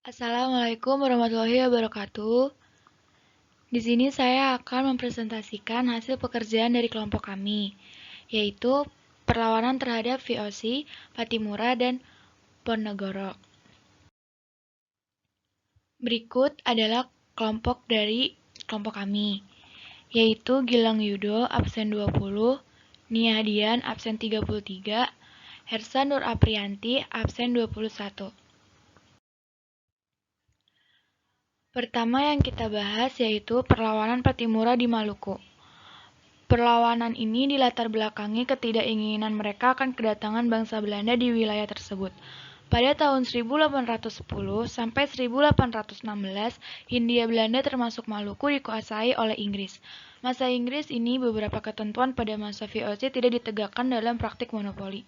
Assalamualaikum warahmatullahi wabarakatuh. Di sini saya akan mempresentasikan hasil pekerjaan dari kelompok kami, yaitu perlawanan terhadap VOC, Pattimura, dan Ponorogo. Berikut adalah kelompok dari kelompok kami, yaitu Gilang Yudo absen 20, Nia Hadian absen 33, Hersa Nur Aprianti absen 21. Pertama yang kita bahas yaitu perlawanan Pattimura di Maluku. Perlawanan ini dilatar belakangi ketidakinginan mereka akan kedatangan bangsa Belanda di wilayah tersebut. Pada tahun 1810 sampai 1816, Hindia Belanda termasuk Maluku dikuasai oleh Inggris. Masa Inggris ini beberapa ketentuan pada masa VOC tidak ditegakkan dalam praktik monopoli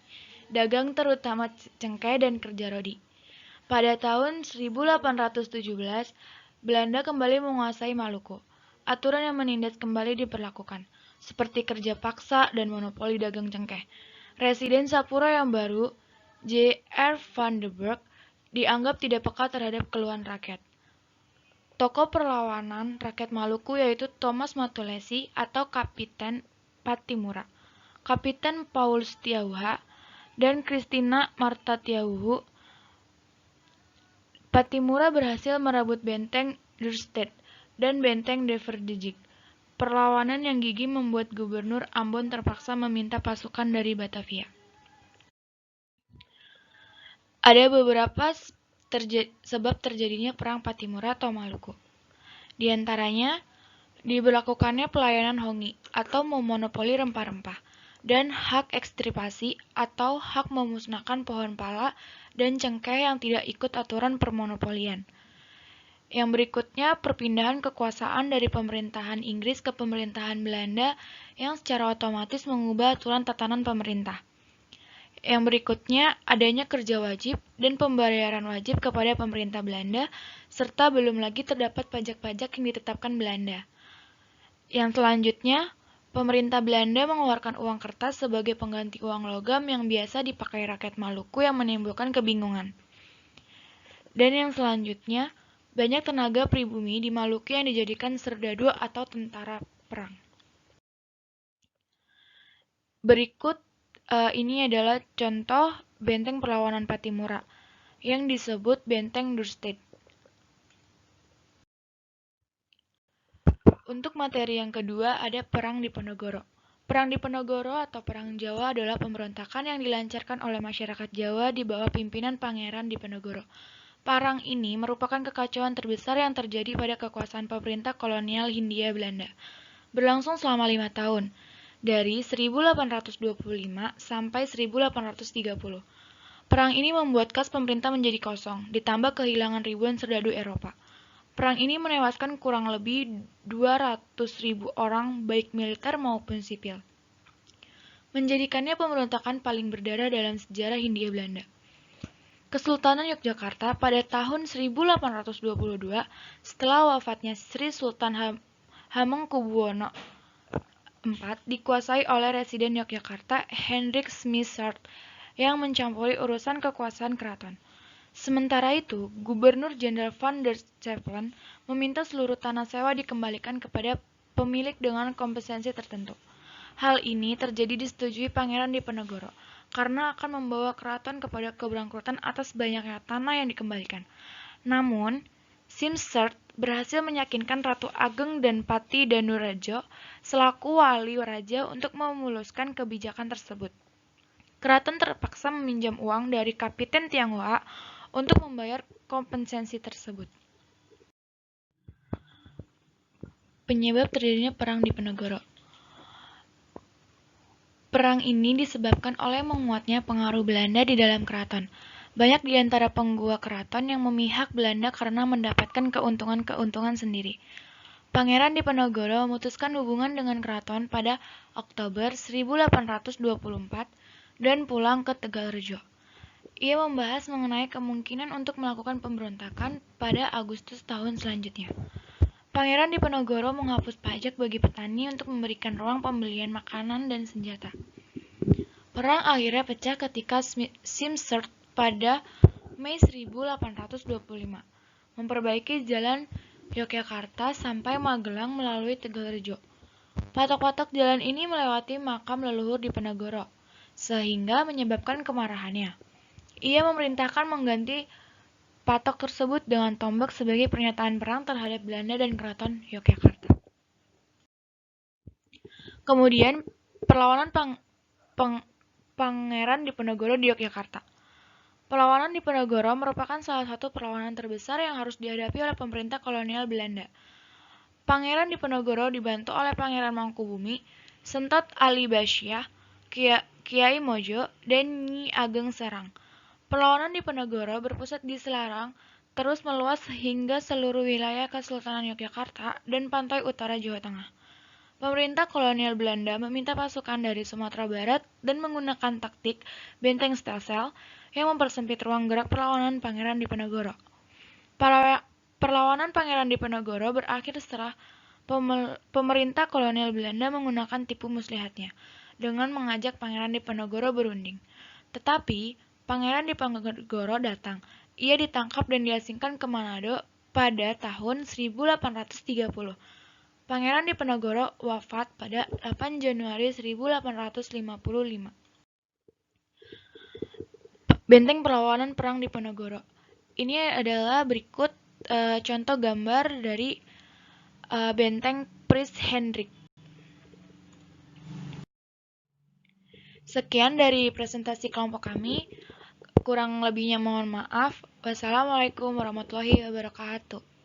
dagang terutama cengkeh dan kerja rodi. Pada tahun 1817, Belanda kembali menguasai Maluku. Aturan yang menindas kembali diberlakukan, seperti kerja paksa dan monopoli dagang cengkeh. Residen Sapura yang baru, J.R. van der Burg, dianggap tidak peka terhadap keluhan rakyat. Tokoh perlawanan rakyat Maluku yaitu Thomas Matulesi atau Kapiten Pattimura, Kapiten Paul Setiauha, dan Christina Marta Tiauhu. Pattimura berhasil merebut benteng Dürstedt dan benteng Deverdijik. Perlawanan yang gigih membuat Gubernur Ambon terpaksa meminta pasukan dari Batavia. Ada beberapa sebab terjadinya Perang Pattimura atau Maluku. Di antaranya, diberlakukannya pelayanan hongi atau memonopoli rempah-rempah, dan hak ekstripasi atau hak memusnahkan pohon pala dan cengkeh yang tidak ikut aturan permonopolian. Yang berikutnya, perpindahan kekuasaan dari pemerintahan Inggris ke pemerintahan Belanda yang secara otomatis mengubah aturan tatanan pemerintah. Yang berikutnya, adanya kerja wajib dan pembayaran wajib kepada pemerintah Belanda, serta belum lagi terdapat pajak-pajak yang ditetapkan Belanda. Yang selanjutnya, pemerintah Belanda mengeluarkan uang kertas sebagai pengganti uang logam yang biasa dipakai rakyat Maluku yang menimbulkan kebingungan. Dan yang selanjutnya, banyak tenaga pribumi di Maluku yang dijadikan serdadu atau tentara perang. Berikut ini adalah contoh benteng perlawanan Pattimura yang disebut benteng Dürstedt. Untuk materi yang kedua ada Perang Diponegoro. Perang Diponegoro atau Perang Jawa adalah pemberontakan yang dilancarkan oleh masyarakat Jawa di bawah pimpinan Pangeran Diponegoro. Perang ini merupakan kekacauan terbesar yang terjadi pada kekuasaan pemerintah kolonial Hindia Belanda. Berlangsung selama 5 tahun, dari 1825 sampai 1830. Perang ini membuat kas pemerintah menjadi kosong, ditambah kehilangan ribuan serdadu Eropa. Perang ini menewaskan kurang lebih 200.000 orang baik militer maupun sipil, menjadikannya pemberontakan paling berdarah dalam sejarah Hindia Belanda. Kesultanan Yogyakarta pada tahun 1822 setelah wafatnya Sri Sultan Hamengkubuwono IV dikuasai oleh Residen Yogyakarta Hendrik Smisart yang mencampuri urusan kekuasaan keraton. Sementara itu, Gubernur Jenderal van der Schaafelen meminta seluruh tanah sewa dikembalikan kepada pemilik dengan kompensasi tertentu. Hal ini terjadi disetujui Pangeran Diponegoro, karena akan membawa keraton kepada keberangkrutan atas banyaknya tanah yang dikembalikan. Namun, Smisart berhasil meyakinkan Ratu Ageng dan Pati Danurajo selaku wali raja untuk memuluskan kebijakan tersebut. Keraton terpaksa meminjam uang dari Kapiten Tionghoa untuk membayar kompensasi tersebut. Penyebab terjadinya Perang Diponegoro. Perang ini disebabkan oleh menguatnya pengaruh Belanda di dalam keraton. Banyak di antara pengguna keraton yang memihak Belanda karena mendapatkan keuntungan-keuntungan sendiri. Pangeran Diponegoro memutuskan hubungan dengan keraton pada Oktober 1824 dan pulang ke Tegalrejo. Ia membahas mengenai kemungkinan untuk melakukan pemberontakan pada Agustus tahun selanjutnya. Pangeran Diponegoro menghapus pajak bagi petani untuk memberikan ruang pembelian makanan dan senjata. Perang akhirnya pecah ketika Smisart pada Mei 1825 memperbaiki jalan Yogyakarta sampai Magelang melalui Tegalrejo. Patok-patok jalan ini melewati makam leluhur Diponegoro, sehingga menyebabkan kemarahannya. Ia memerintahkan mengganti patok tersebut dengan tombak sebagai pernyataan perang terhadap Belanda dan Keraton Yogyakarta. Kemudian, perlawanan Pangeran Diponegoro di Yogyakarta. Perlawanan Diponegoro merupakan salah satu perlawanan terbesar yang harus dihadapi oleh pemerintah kolonial Belanda. Pangeran Diponegoro dibantu oleh Pangeran Mangkubumi, Sentot Ali Basyah, Kiai Mojo, dan Nyi Ageng Serang. Perlawanan Diponegoro berpusat di Selarang, terus meluas hingga seluruh wilayah Kesultanan Yogyakarta dan pantai utara Jawa Tengah. Pemerintah kolonial Belanda meminta pasukan dari Sumatera Barat dan menggunakan taktik benteng stelsel yang mempersempit ruang gerak perlawanan Pangeran Diponegoro. Perlawanan Pangeran Diponegoro berakhir setelah pemerintah kolonial Belanda menggunakan tipu muslihatnya dengan mengajak Pangeran Diponegoro berunding. Tetapi Pangeran Diponegoro datang. Ia ditangkap dan diasingkan ke Manado pada tahun 1830. Pangeran Diponegoro wafat pada 8 Januari 1855. Benteng Perlawanan Perang Diponegoro. Ini adalah berikut contoh gambar dari benteng Prince Hendrik. Sekian dari presentasi kelompok kami. Kurang lebihnya mohon maaf. Wassalamualaikum warahmatullahi wabarakatuh.